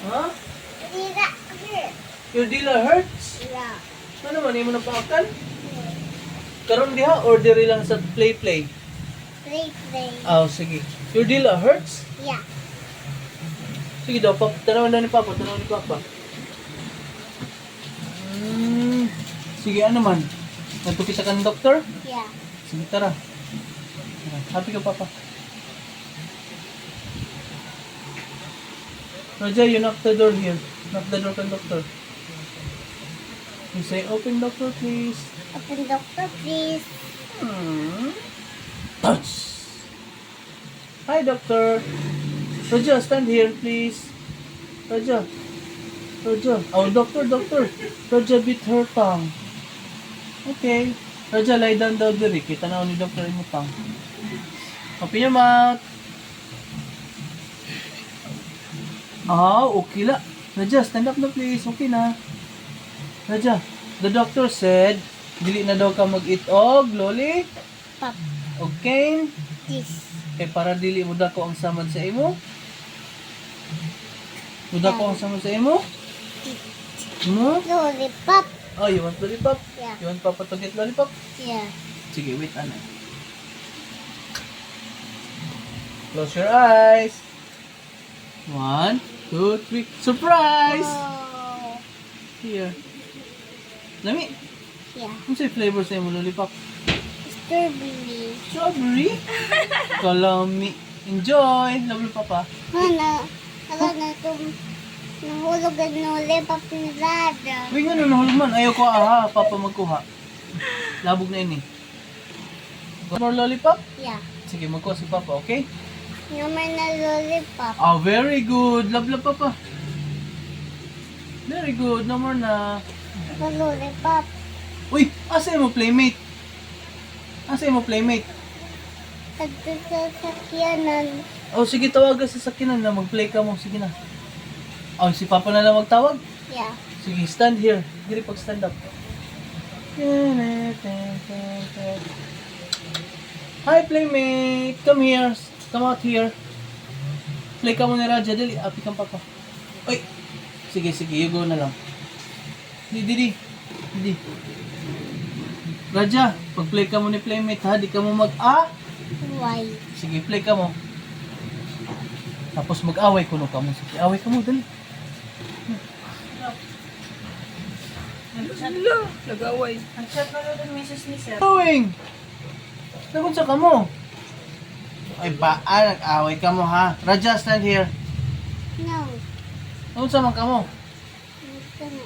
Huh? Dila hurt. Your dila hurts? Yeah. Ano man, mo na paakan? Karon diha or diri lang sa play? Play. Oh, sige. Your dila hurts? Yeah. Sige daw, tanawan daw ni Papa, tanawan ni Papa. Sige, ano man? Nanto kita kan doktor? Yeah. Sige, tara. Happy ka, Papa. Raja, you knock the door here. Knock the door kan doctor. You say, open doctor, please. Open doctor, please. Touch. Hi, doctor. Raja, stand here, please. Raja. Oh, doctor. Raja bit her tongue. Okay. Raja, lie down daw diri. Kita na ni doctor mo tongue. Open your mouth. Okay la. Raja, stand up na please. Okay na. Raja, the doctor said, dili na daw ka mag-eat og loli. Pop. Okay. This. Para dili mo dako ang samad sa imo. Muda ko ang samad sa imo. No? Lollipop. Oh, you want lollipop? Yeah. You want Papa to get lollipop? Yeah. Sige, wait, ano. Close your eyes. 1, 2, 3. Surprise! Oh. Here. Lami. Yeah. Ano sa'yo flavor sa imo lollipop? Strawberry. Strawberry? Kalami. Enjoy! Love you, Papa. Hala na itong nahulog ang lollipop ni Dada. Uy, nga nahulog man. Ayaw ko Papa magkuha. Labog na ini. Got more lollipop? Yeah. Sige, magkuha si Papa, okay? Naman na lollipop. Very good. Love, Papa. Very good. No more na. The lollipop. Uy, asa mo playmate? Asa mo playmate? At sa sakyanan. Oh, sige, tawagan sa sakinan na. Mag-play ka mo. Sige na. Oh, si Papa na lang magtawag? Yeah. Sige, stand here. Dili pag stand up. Hi, playmate. Come here. Come out here. Play ka mo ni Raja. Dali, api kang Papa. Uy. Sige, you go na lang. Didi. Raja, pag-play ka mo ni playmate ha, di ka mo Why? Sige, play ka mo. Tapos mag-away ko ka mo. Sige, away ka mo, dali. Nag-away. Ang chat na doon, Mrs. ni Sir. Awing! Nagunsa ka mo? Ay ba, nag-away ka mo ha. Raja, stand here. No. Nagunsa man ka mo? Ano?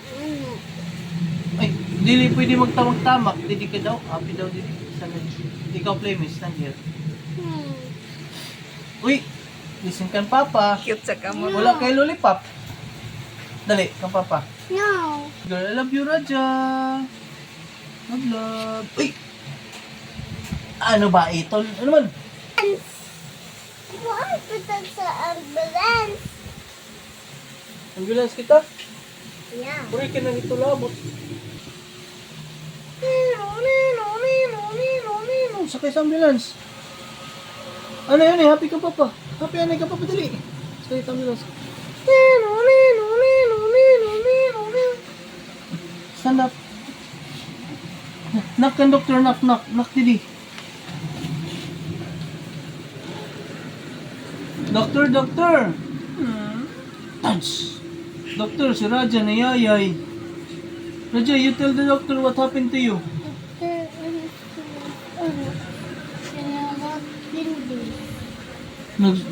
Ay, dili pwede magtamag-tamak. Dili ka daw. Happy daw, dili. Stand here. Ikaw, playmate, stand here. Uy! Listen kan Papa. Cute sa kamot. Wala kay lollipop. Dali, kang Papa. No. Girl, I love you, Raja. Love. Uy! Ano ba ito? Ano man? Why punta sa ambulance? Ambulance kita? Yeah. Puri ka nang ito labot. Sakay sa ambulance. Ano yun eh? Happy ka Papa. Happy anay ka Papa. Dali. Sakay sa ambulance. Stand up. Knock kan doctor. Knock. Knock dili. Doctor. Touch. Doctor, si Raja nayayay. Raja, you tell the doctor what happened to you.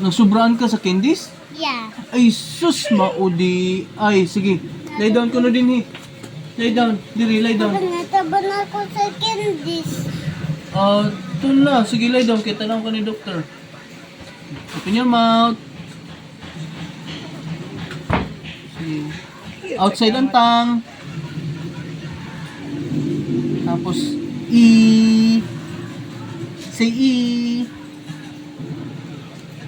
Nagsobraan ka sa candies? Yeah. Ay, sus, maudi. Ay, sige. Lay down ko na din eh. Lay down. Diri, lay down. Nataban ako sa candies. Ito na. Sige, lay down. Kita lang ko ni doctor. Open your mouth. Sige. Outside ang tongue. Tapos, say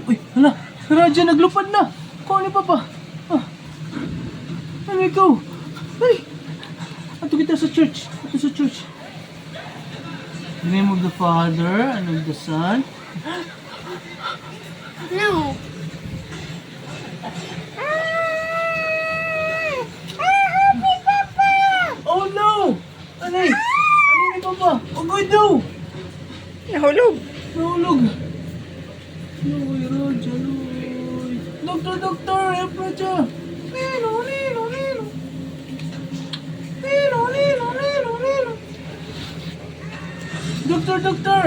Uy, hala. Raja, naglupad na. Kuha ni Papa. Ano ikaw? Ay! Ato kita sa church. In the name of the Father, and of the Son. No. Nahulog. Nahulog. Luy, Roja, luy. Doctor, doctor, help Roja. Nino, nino, nino. Nino, nino, nino, nino. Doctor, doctor.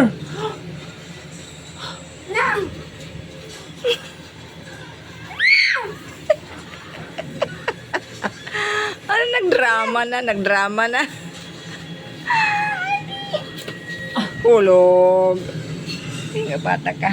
Ano, nagdrama na. Hulog. Hindi nga bata ka.